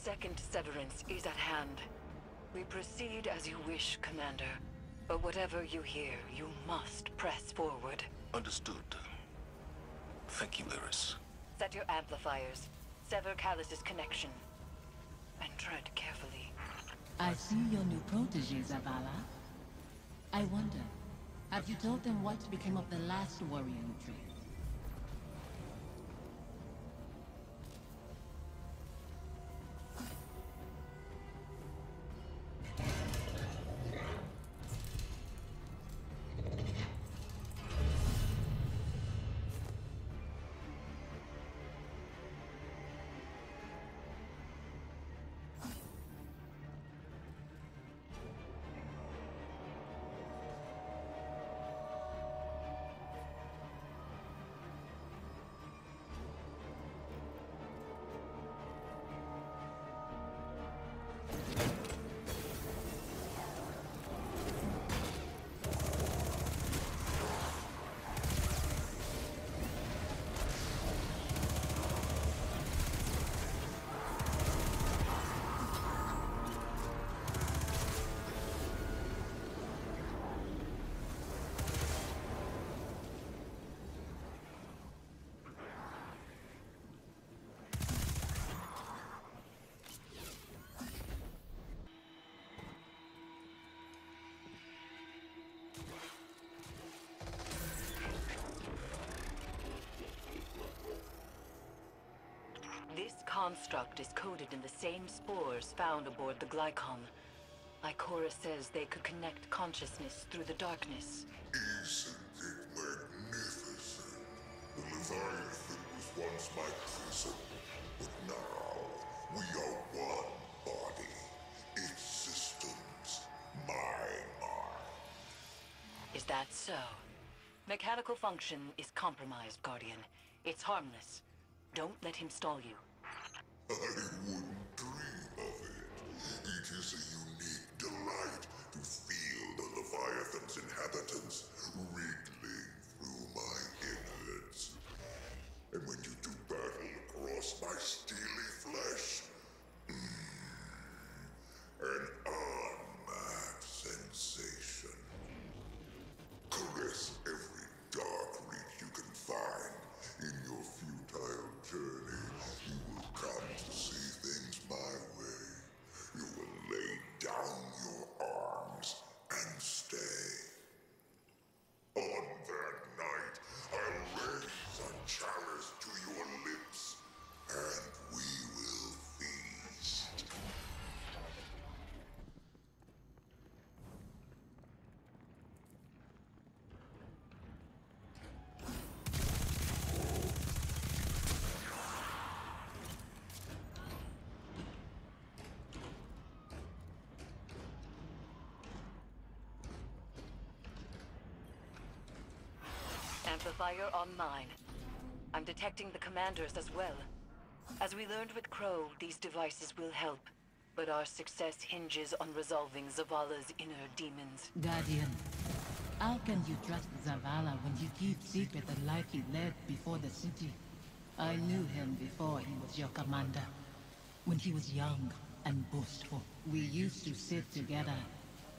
second severance is at hand. We proceed as you wish, Commander. But whatever you hear, you must press forward. Understood. Thank you, Iris. Set your amplifiers. Sever Callus's connection. And tread carefully. I see your new protege, Zavala. I wonder, have you told them what became of the last warrior you trained? This construct is coded in the same spores found aboard the Glykon. Ikora says they could connect consciousness through the darkness. Isn't it magnificent? The Leviathan was once my prison, but now we are one body. Its systems, my mind. Is that so? Mechanical function is compromised, Guardian. It's harmless. Don't let him stall you. I wouldn't dream of it. It is a unique delight to feel the Leviathan's inhabitants wriggling through my innards. And when you do battle across my steely flesh, an unmatched sensation. Caress every dark reach you can find. In your futile journey, you will come to see things my way. You will lay down your arms and stay. On that night, I'll raise a chalice to your lips, and we will feast. Amplifier online. I'm detecting the commanders as well. As we learned with Crow, these devices will help. But our success hinges on resolving Zavala's inner demons. Guardian, how can you trust Zavala when you keep secret the life he led before the city? I knew him before he was your commander. When he was young and boastful, we used to sit together,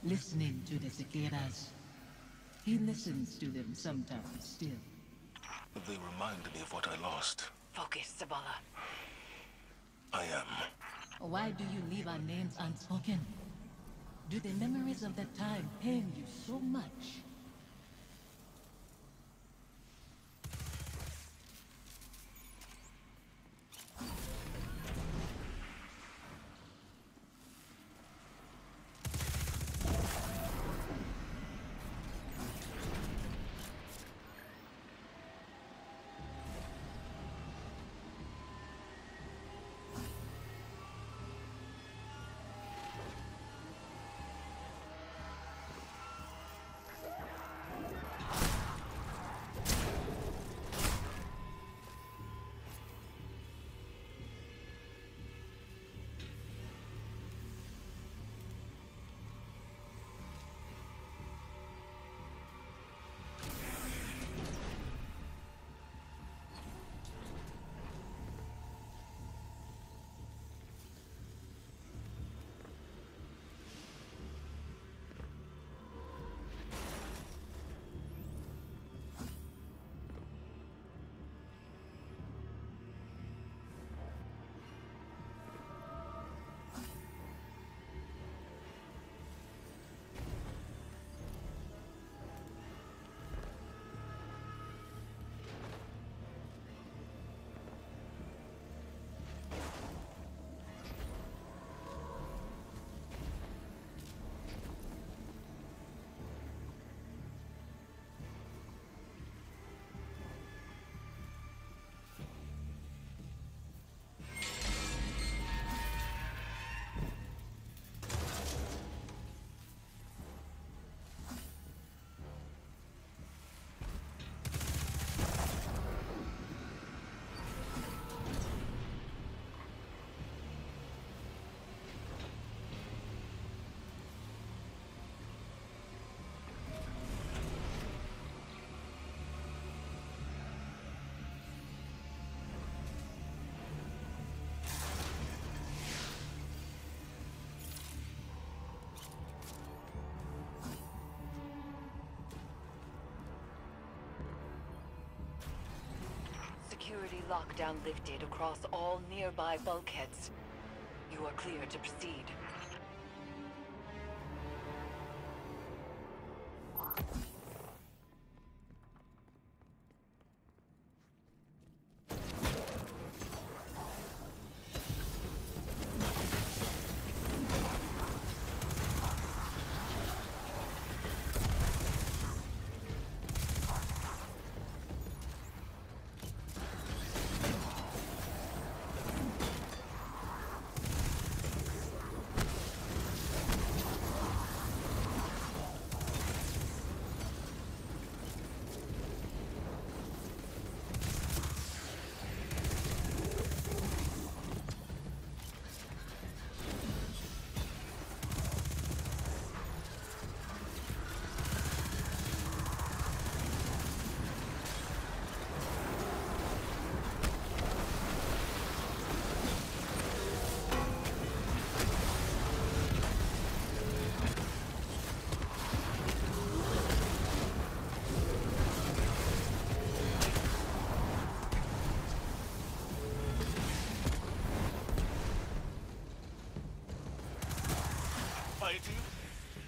listening to the cicadas. He listens to them sometimes still. They remind me of what I lost. Focus, Zavala. I am. Why do you leave our names unspoken? Do the memories of that time pain you so much? lockdown lifted across all nearby bulkheads. You are clear to proceed.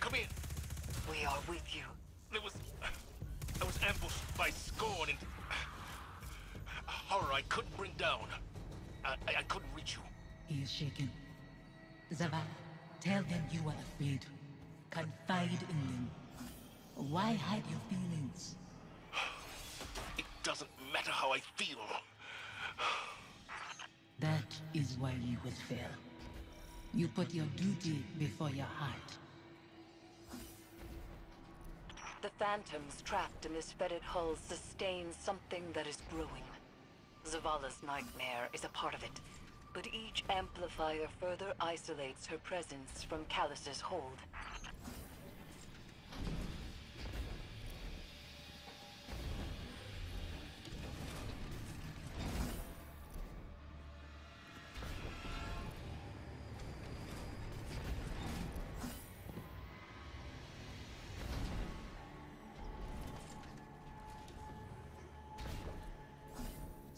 Come in. We are with you. I was ambushed by Scorn and a horror I couldn't bring down. I couldn't reach you. He is shaken. Zavala, tell them you are afraid. Confide in them. Why hide your feelings? It doesn't matter how I feel. That is why you will fail. You put your duty before your heart. The phantoms trapped in this fetid hull sustain something that is growing. Zavala's nightmare is a part of it, but each amplifier further isolates her presence from Callus's hold.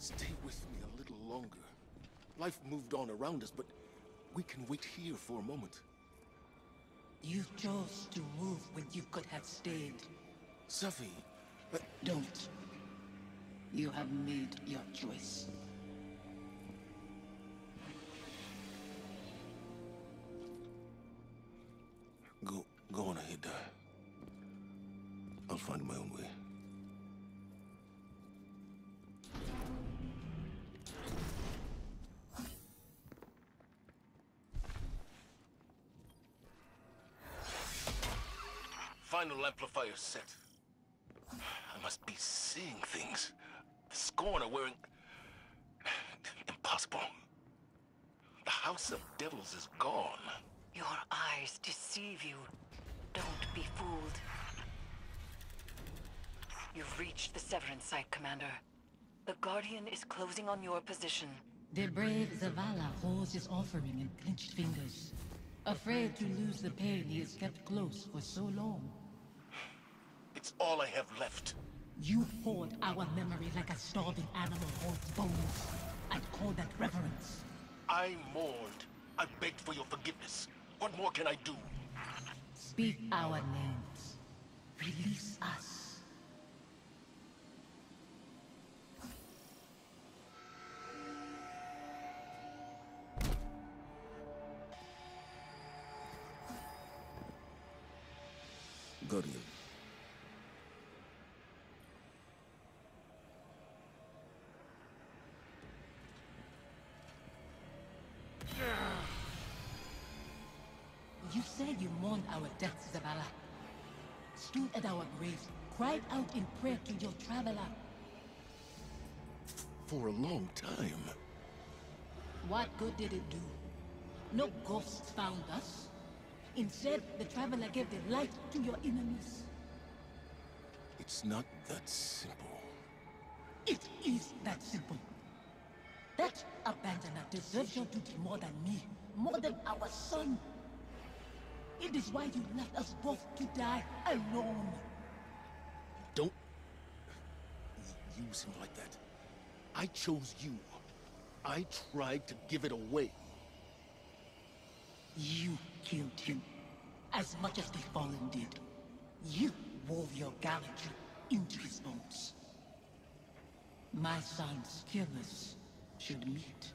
Stay with me a little longer. Life moved on around us, but we can wait here for a moment. You chose to move when you could have stayed. Safi, Don't. You have made your choice. Go on ahead. I'll find my own way. Final amplifier set. I must be seeing things. The Scorn are wearing... Impossible. The House of Devils is gone. Your eyes deceive you. Don't be fooled. You've reached the Severance site, Commander. The Guardian is closing on your position. The brave Zavala holds his offering in clenched fingers. Afraid to lose the pain he has kept close for so long. It's all I have left. You hoard our memory like a starving animal hoards bones. I'd call that reverence. I mourned. I begged for your forgiveness. What more can I do? Speak our names. Release us. Guardian. You said you mourned our deaths, Zavala. Stood at our graves, cried out in prayer to your traveler. For a long time. What good did it do? No ghosts found us. Instead, the traveler gave the light to your enemies. It's not that simple. It is that simple. That abandoner deserves your duty more than me, more than our son. It is why you left us both to die alone. Don't use him like that. I chose you. I tried to give it away. You killed him, as much as the Fallen did. You wove your gallantry into his bones. My son's killers should meet.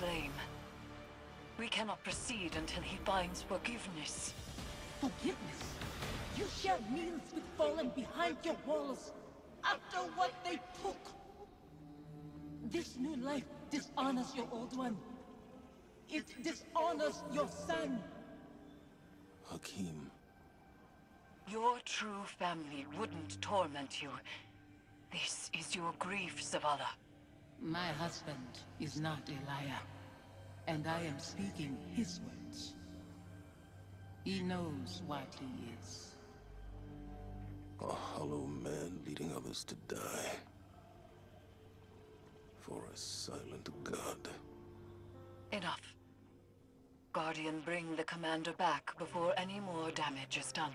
blame. We cannot proceed until he finds forgiveness. Forgiveness? You shared meals with Fallen behind your walls, after what they took! This new life dishonors your old one. It dishonors your son. Hakim. Your true family wouldn't torment you. This is your grief, Zavala. My husband is not a liar, and I am speaking his words. He knows what he is. A hollow man leading others to die. For a silent god. Enough. Guardian, bring the commander back before any more damage is done.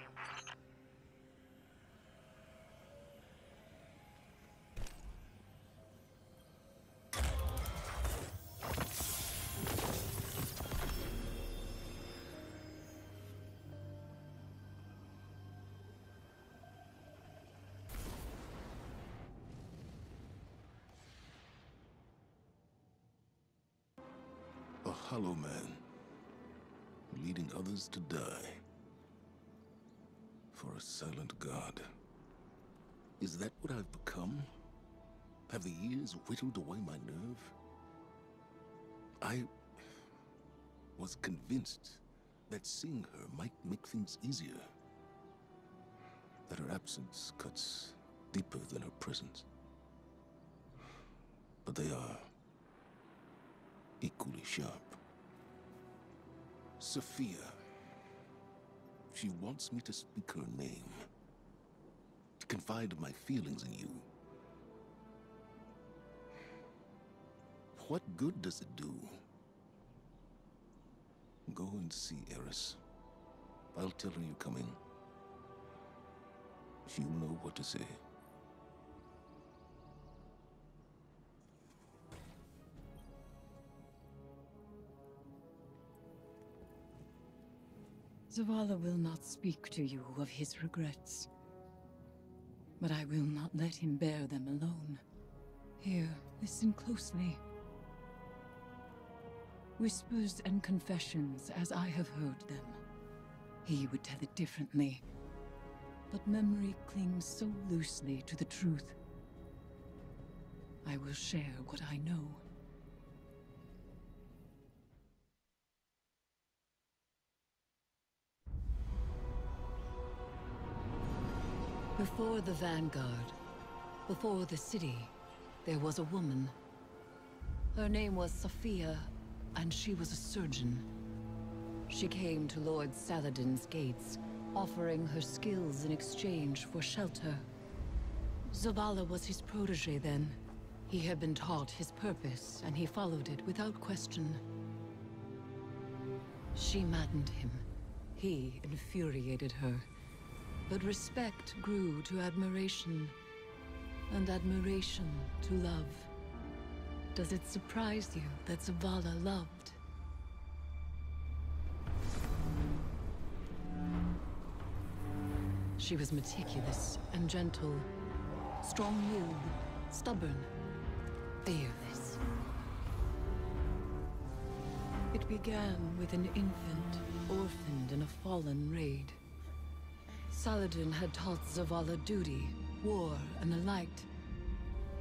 A hollow man, leading others to die. For a silent god. Is that what I've become? Have the years whittled away my nerve? I was convinced that seeing her might make things easier. That her absence cuts deeper than her presence. But they are equally sharp. Sophia. She wants me to speak her name. To confide my feelings in you. What good does it do? Go and see Eris. I'll tell her you're coming. She'll know what to say. Zavala will not speak to you of his regrets. But I will not let him bear them alone. Here, listen closely. Whispers and confessions as I have heard them. He would tell it differently. But memory clings so loosely to the truth. I will share what I know. Before the Vanguard, before the city, there was a woman. Her name was Sophia, and she was a surgeon. She came to Lord Saladin's gates, offering her skills in exchange for shelter. Zavala was his protege then. He had been taught his purpose, and he followed it without question. She maddened him. He infuriated her. But respect grew to admiration, and admiration to love. Does it surprise you that Zavala loved? She was meticulous and gentle, strong-willed, stubborn, fearless. It began with an infant, orphaned in a fallen raid. Saladin had taught Zavala duty, war, and the light.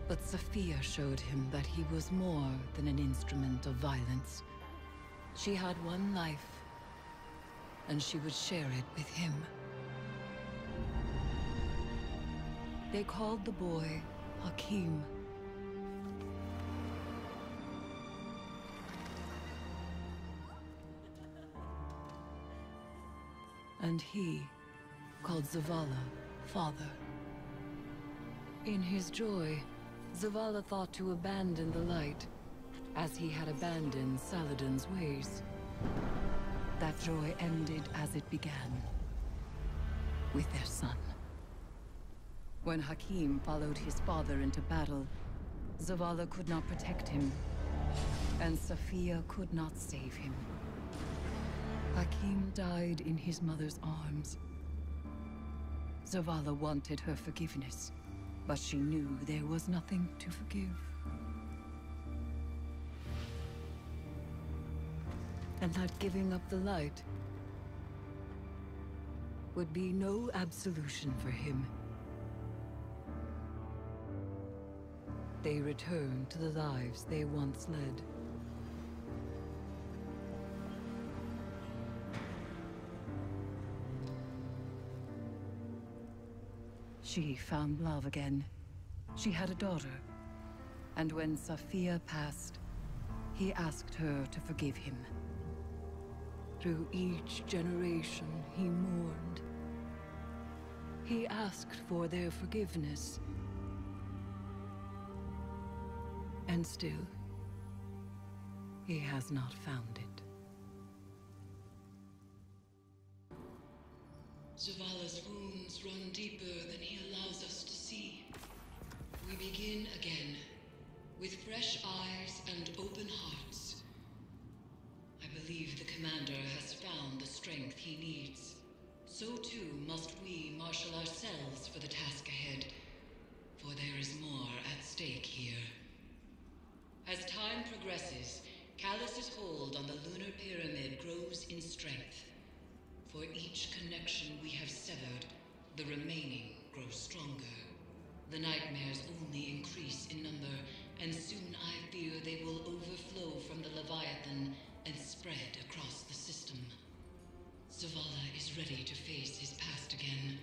But Sophia showed him that he was more than an instrument of violence. She had one life, and she would share it with him. They called the boy Hakim. And he called Zavala father. In his joy, Zavala thought to abandon the light, as he had abandoned Saladin's ways. That joy ended as it began, with their son. When Hakim followed his father into battle, Zavala could not protect him, and Sophia could not save him. Hakim died in his mother's arms. Zavala wanted her forgiveness, but she knew there was nothing to forgive. And that giving up the light would be no absolution for him. They return to the lives they once led. She found love again. She had a daughter. And when Safiya passed, he asked her to forgive him. Through each generation, he mourned. He asked for their forgiveness. And still, he has not found it. Zavala's wounds run deeper than he allows us to see. We begin again, with fresh eyes and open hearts. I believe the commander has found the strength he needs. So too must we marshal ourselves for the task ahead, for there is more at stake here. As time progresses, Calus's hold on the lunar pyramid grows in strength. For each connection we have severed, the remaining grows stronger. The nightmares only increase in number, and soon I fear they will overflow from the Leviathan and spread across the system. Zavala is ready to face his past again.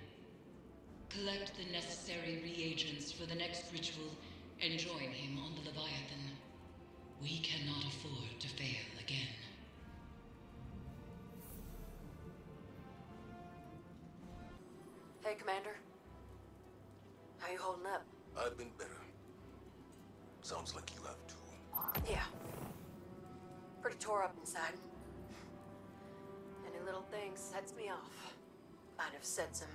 Collect the necessary reagents for the next ritual, and join him on the Leviathan. We cannot afford to fail again. Hey, Commander. How you holding up? I've been better. Sounds like you have too. Yeah. Pretty tore up inside. Any little thing sets me off. I'd have said some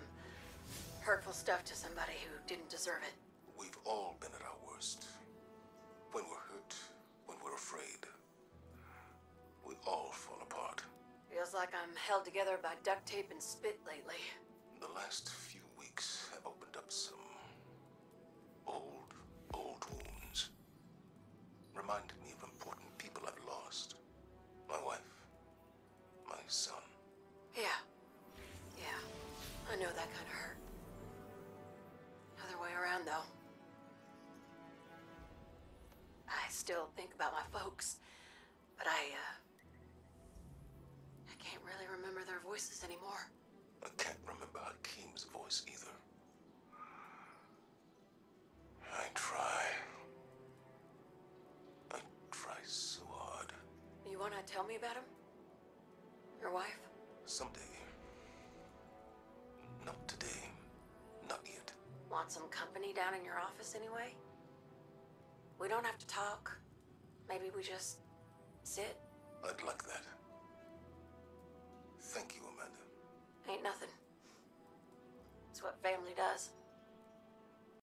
hurtful stuff to somebody who didn't deserve it. We've all been at our worst. When we're hurt, when we're afraid. We all fall apart. Feels like I'm held together by duct tape and spit lately. The last few weeks have opened up some old wounds. Reminded me of important people I've lost. My wife. My son. Yeah. I know that kind of hurt. Other way around, though. I still think about my folks, but I can't really remember their voices anymore. I can't remember Hakeem's voice either. I try so hard. You wanna tell me about him? Your wife? Someday. Not today. Not yet. Want some company down in your office anyway? We don't have to talk. Maybe we just sit. I'd like that. Thank you, Amanda. Ain't nothing. It's what family does.